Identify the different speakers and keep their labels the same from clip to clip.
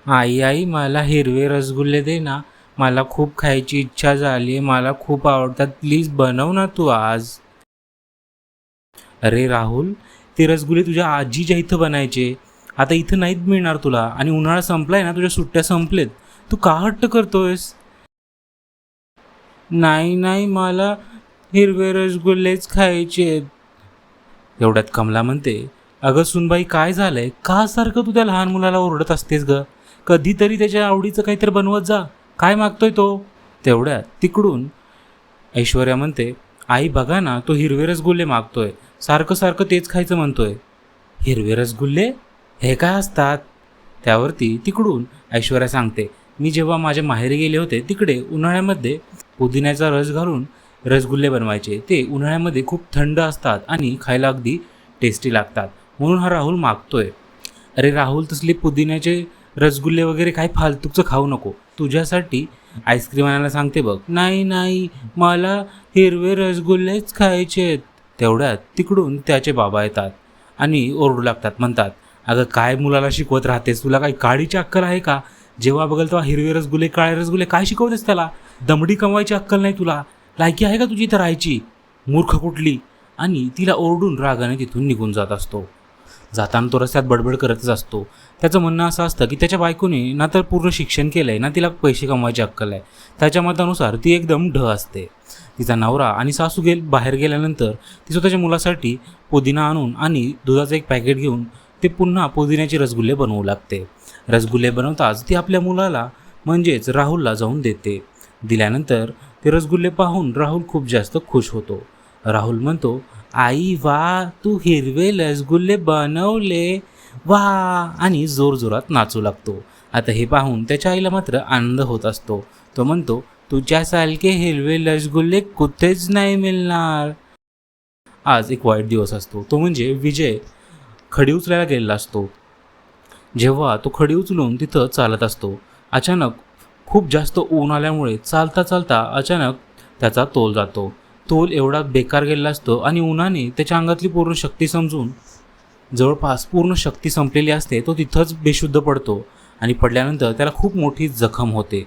Speaker 1: आई आई मला हिरवे रसगुल्ले दे ना. मला खूप खायची इच्छा झाली आहे. मला खूप आवडतात. प्लीज बनव ना तू आज. अरे राहुल, ते रसगुल्ले तुझ्या आजीच्या इथं बनायचे. आता इथं नाहीत मिळणार तुला आणि उन्हाळा संपलाय ना, तुझ्या सुट्ट्या संपलेत. तू का हट्ट करतोयस? नाही नाही, मला हिरवे रसगुल्लेच खायचे. एवढ्यात कमला म्हणते, अगं सुनबाई काय झालंय? का सारखं तू त्या लहान मुलाला ओरडत असतेस ग? कधीतरी त्याच्या आवडीचं काहीतरी बनवत जा. काय मागतोय तो? तेवढ्यात तिकडून ऐश्वर्या म्हणते, आई बघा ना, तो हिरवे रसगुल्ले मागतोय. सारखं सारखं तेच खायचं म्हणतोय. हिरवे रसगुल्ले हे काय असतात? त्यावरती तिकडून ऐश्वर्या सांगते, मी जेव्हा माझ्या माहेरी गेले होते तिकडे उन्हाळ्यामध्ये पुदिन्याचा रस घालून रसगुल्ले बनवायचे. ते उन्हाळ्यामध्ये खूप थंड असतात आणि खायला अगदी टेस्टी लागतात. म्हणून हा राहुल मागतोय. अरे राहुल, तसले पुदिन्याचे रसगुल्ले वगैरे काही फालतूचं खाऊ नको. तुझ्यासाठी आईस्क्रीम आणायला सांगते बघ. नाही नाही, मला हिरवे रसगुल्लेच खायचेत. तेवढ्यात तिकडून त्याचे बाबा येतात आणि ओरडू लागतात. म्हणतात, अगं काय मुलाला शिकवत राहतेस? तुला काही काळीची अक्कल आहे का? जेव्हा बघल तेव्हा हिरवे रसगुल्ले काळे रसगुल्ले काय शिकवतेस त्याला? दमडी कमवायची अक्कल नाही तुला? लायकी आहे का तुझी इथं राहायची? मूर्ख कुठली. आणि तिला ओरडून रागाने तिथून निघून जात असतो. जाताना तो रस्त्यात बडबड करतच असतो. त्याचं म्हणणं असं असतं की त्याच्या बायकोने ना तर पूर्ण शिक्षण केलं आहे, ना तिला पैसे कमवायची अक्कल आहे. त्याच्या मतानुसार ती एकदम ढ असते. तिचा नवरा आणि सासू बाहेर गेल्यानंतर ती स्वतःच्या मुलासाठी पुदिना आणून आणि दुधाचं एक पॅकेट घेऊन ते पुन्हा पुदिन्याचे रसगुल्ले बनवू लागते. रसगुल्ले बनवताच ती आपल्या मुलाला म्हणजेच राहुलला जाऊन देते. दिल्यानंतर ते रसगुल्ले पाहून राहुल खूप जास्त खुश होतो. राहुल म्हणतो, आई वा, तू हिरवे रसगुल्ले बनवले वा, आणि जोरजोरात नाचू लागतो. आता हे पाहून त्याच्या आईला मात्र आनंद होत असतो. तो म्हणतो, तुझ्यासारखे हिरवे रसगुल्ले कुठेच नाही मिळणार. आज एक वाईट दिवस असतो. तो म्हणजे विजय खडी उचलायला गेलेला असतो. जेव्हा तो खडी उचलून तिथं चालत असतो, अचानक खूप जास्त ऊन आल्यामुळे चालता चालता अचानक त्याचा तोल जातो. तोल एवढा बेकार गेलेला असतो आणि उन्हाने त्याच्या अंगातली पूर्ण शक्ती समजून जवळपास पूर्ण शक्ती संपलेली असते. तो तिथंच बेशुद्ध पडतो आणि पडल्यानंतर त्याला खूप मोठी जखम होते.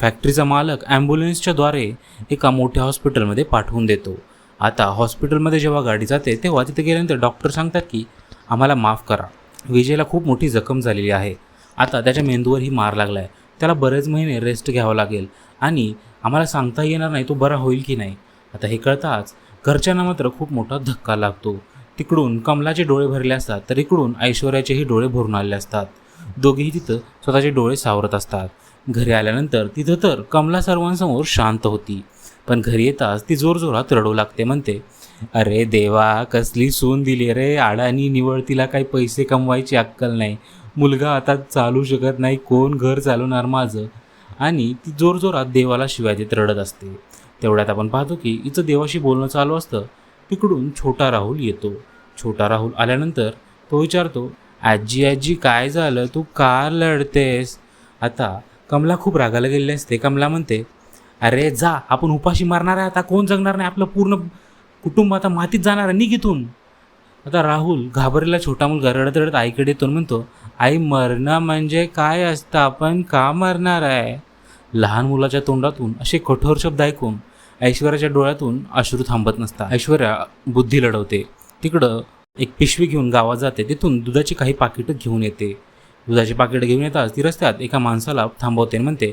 Speaker 1: फॅक्टरीचा मालक ॲम्ब्युलन्सच्या द्वारे एका मोठ्या हॉस्पिटलमध्ये पाठवून देतो. आता हॉस्पिटलमध्ये जेव्हा गाडी जाते तेव्हा तिथे गेल्यानंतर डॉक्टर सांगतात की आम्हाला माफ करा, विजयला खूप मोठी जखम झालेली आहे. आता त्याच्या मेंदूवरही मार लागला आहे. त्याला बरेच महिने रेस्ट घ्यावं लागेल आणि आम्हाला सांगता येणार नाही तो बरा होईल की नाही. आता हे कळताच घरच्यांना मात्र खूप मोठा धक्का लागतो. तिकडून कमलाचे डोळे भरले असतात तर इकडून ऐश्वर्याचेही डोळे भरून आलेले असतात. दोघेही तिथं स्वतःचे डोळे सावरत असतात. घरी आल्यानंतर तिथं तर कमला सर्वांसमोर शांत होती, पण घरी येताच ती जोरजोरात रडू लागते. म्हणते, अरे देवा, कसली सून दिली रे, आडानी निवळ, तिला काही पैसे कमवायची अक्कल नाही, मुलगा आता चालू शकत नाही, कोण घर चालवणार माझं? आणि ती जोरजोरात देवाला शिव्या देत रडत असते. तेवढ्यात आपण पाहतो की हिचं देवाशी बोलणं चालू असतं. तिकडून छोटा राहुल येतो. छोटा राहुल आल्यानंतर तो विचारतो, आजी आजी काय झालं, तू का लढतेस? आता कमला खूप रागाला गेलेली असते. कमला म्हणते, अरे जा, आपण उपाशी मारणार आहे, आता कोण जगणार नाही, आपलं पूर्ण कुटुंब आता मातीत जाणार आहे, निघ इथून. आता राहुल घाबरलेला छोटा मुलगा रडत रडत आईकडे येतो. म्हणतो, आई मरणं म्हणजे काय असतं, आपण का मरणार आहे? लहान मुलाच्या तोंडातून असे कठोर शब्द ऐकून ऐश्वर्याच्या डोळ्यातून अश्रू थांबत नसतात. ऐश्वर्या बुद्धी लढवते. तिकडं एक पिशवी घेऊन गावात जाते. तिथून दुधाची काही पाकिटं घेऊन येते. दुधाची पाकिटं घेऊन येताच ती रस्त्यात एका माणसाला थांबवते. म्हणते,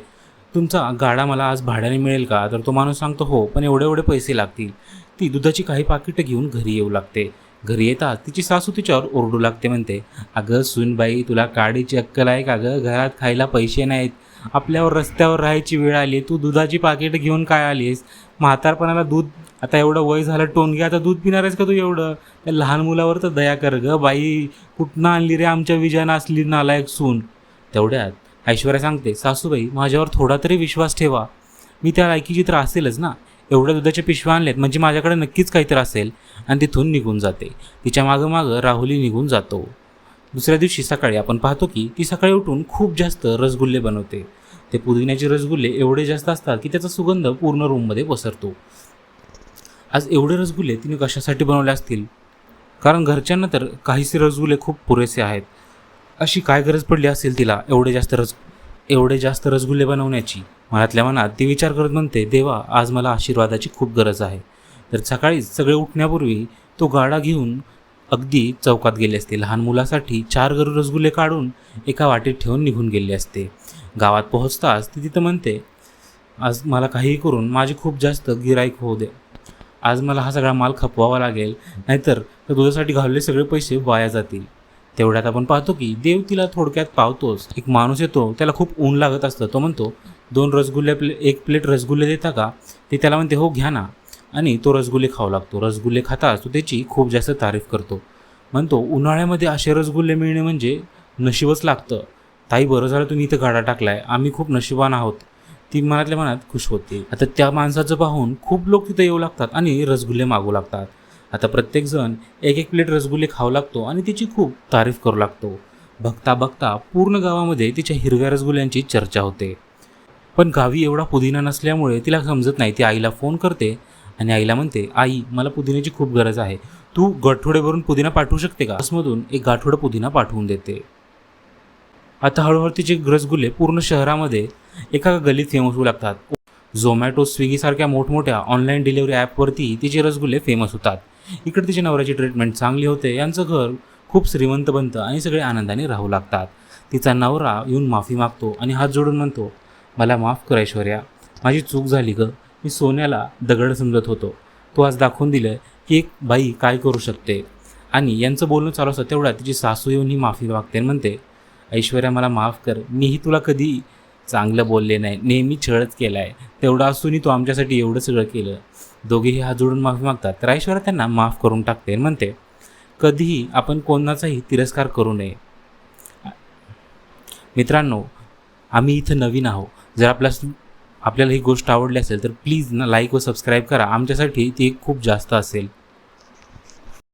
Speaker 1: तुमचा गाडा मला आज भाड्याने मिळेल का? तर तो माणूस सांगतो, हो, पण एवढे एवढे पैसे लागतील. ती दुधाची काही पाकिटं घेऊन घरी येऊ लागते. घरी येताच तिची सासू तिच्यावर ओरडू लागते. म्हणते, अगं सूनबाई, तुला काडीची अक्कल आहे का गं? घरात खायला पैसे नाहीत, आपल्यावर रस्त्यावर राहायची वेळ आली, तू दुधाची पाकिटं घेऊन काय आलीस? म्हातारपणाला दूध, आता एवढं वय झालं टोनगे, आता दूध पिणार आहेस का तू एवढं? त्या लहान मुलावर तर दया कर गं बाई, कुठनं आणली रे आमच्या विजयानं असली नालायक सून? तेवढ्यात ऐश्वर्या सांगते, सासूबाई माझ्यावर थोडा तरी विश्वास ठेवा, मी त्या लायकीची तर असेलच ना, एवढ्या दुधाच्या पिशव्या आणल्यात म्हणजे माझ्याकडे नक्कीच काहीतरी असेल. आणि तिथून निघून जाते. तिच्या मागं मागं राहुली निघून जातो. दुसऱ्या दिवशी सकाळी आपण पाहतो की ती सकाळी उठून खूप जास्त रसगुल्ले बनवते. ते पुदिन्याचे रसगुल्ले एवढे जास्त असतात की त्याचा सुगंध पूर्ण रूममध्ये पसरतो. आज एवढे रसगुल्ले तिने कशासाठी बनवले असतील? कारण घरच्यांना तर काहीसे रसगुल्ले खूप पुरेसे आहेत. अशी काय गरज पडली असेल तिला एवढे जास्त रसगुल्ले बनवण्याची? मनातल्या मनात ती विचार करत म्हणते, देवा, आज मला आशीर्वादाची खूप गरज आहे. तर सकाळीच सगळे उठण्यापूर्वी तो गाडा घेऊन अगदी चौकात गेले असते. लहान मुलासाठी 4 रसगुल्ले काढून एका वाटेत ठेवून निघून गेले असते. गावात पोहोचताच ती तिथं म्हणते, आज मला काहीही करून माझे खूप जास्त गिराईक होऊ दे. आज मला हा सगळा माल खपवावा लागेल, नाहीतर दुधासाठी घालवलेले सगळे पैसे वाया जातील. तेवढ्यात आपण पाहतो की देव तिला थोडक्यात पावतोच. एक माणूस येतो, त्याला खूप ऊन लागत असतं. तो म्हणतो, 2 रसगुल्ले एक प्लेट रसगुल्ले देता का? ते त्याला म्हणते, हो घ्या ना. आणि तो रसगुल्ले खाऊ लागतो. रसगुल्ले खाताच तो त्याची खूप जास्त तारीफ करतो. म्हणतो, उन्हाळ्यामध्ये असे रसगुल्ले मिळणे म्हणजे नशीबच लागतं. ताई, बरं झालं तुम्ही इथं गाडा टाकलाय, आम्ही खूप नशिबान आहोत. ती मनातल्या मनात खुश होते. आता त्या माणसाचं पाहून खूप लोक तिथं येऊ लागतात आणि रसगुल्ले मागू लागतात. आता प्रत्येकजण एक प्लेट रसगुल्ले खाऊ लागतो आणि तिची खूप तारीफ करू लागतो. बघता बघता पूर्ण गावामध्ये तिच्या हिरव्या रसगुल्ल्यांची चर्चा होते. पण गावी एवढा पुदिना नसल्यामुळे तिला समजत नाही. ती आईला फोन करते आणि आईला म्हणते, आई, मला पुदिन्याची खूप गरज आहे. तू गाठोड्यावरून पुदिना पाठवू शकते का? बसमधून एक गाठोडं पुदिना पाठवून देते. आता हळूहळू तिचे रसगुल्ले पूर्ण शहरामध्ये एका गल्लीत फेमस होऊ लागतात. झोमॅटो, स्विगीसारख्या मोठमोठ्या ऑनलाईन डिलिव्हरी ॲपवरती तिचे रसगुल्ले फेमस होतात. इकडे तिच्या नवऱ्याची ट्रीटमेंट चांगली होते. यांचं घर खूप श्रीमंत बनतं आणि सगळे आनंदाने राहू लागतात. तिचा नवरा येऊन माफी मागतो आणि हात जोडून म्हणतो, मला माफ कर ऐश्वर्या, माझी चूक झाली गं. मी सोन्याला दगड समजत होतो. तू आज दाखवून दिलं की एक बाई काय करू शकते. आणि यांचं बोलणं चालू असतं तेवढ्या तिची सासू येऊन ही माफी मागते आणि म्हणते, ऐश्वर्या, मला माफ कर. मीही तुला कधी चांगलं बोलले नाही, नेहमी छळच केला आहे. तेवढं असूनही तू आमच्यासाठी एवढं सगळं केलं. दोघेही हात जोडून माफी मागतात. तर ऐश्वर्या त्यांना माफ करून टाकते आणि म्हणते, कधीही आपण कोणाचाही तिरस्कार करू नये. मित्रांनो, आम्ही इथं नवीन आहोत. जर आपल्याला ही गोष्ट आवडली असेल तर प्लीज ना लाईक व सबस्क्राईब करा. आमच्यासाठी ती खूप जास्त असेल.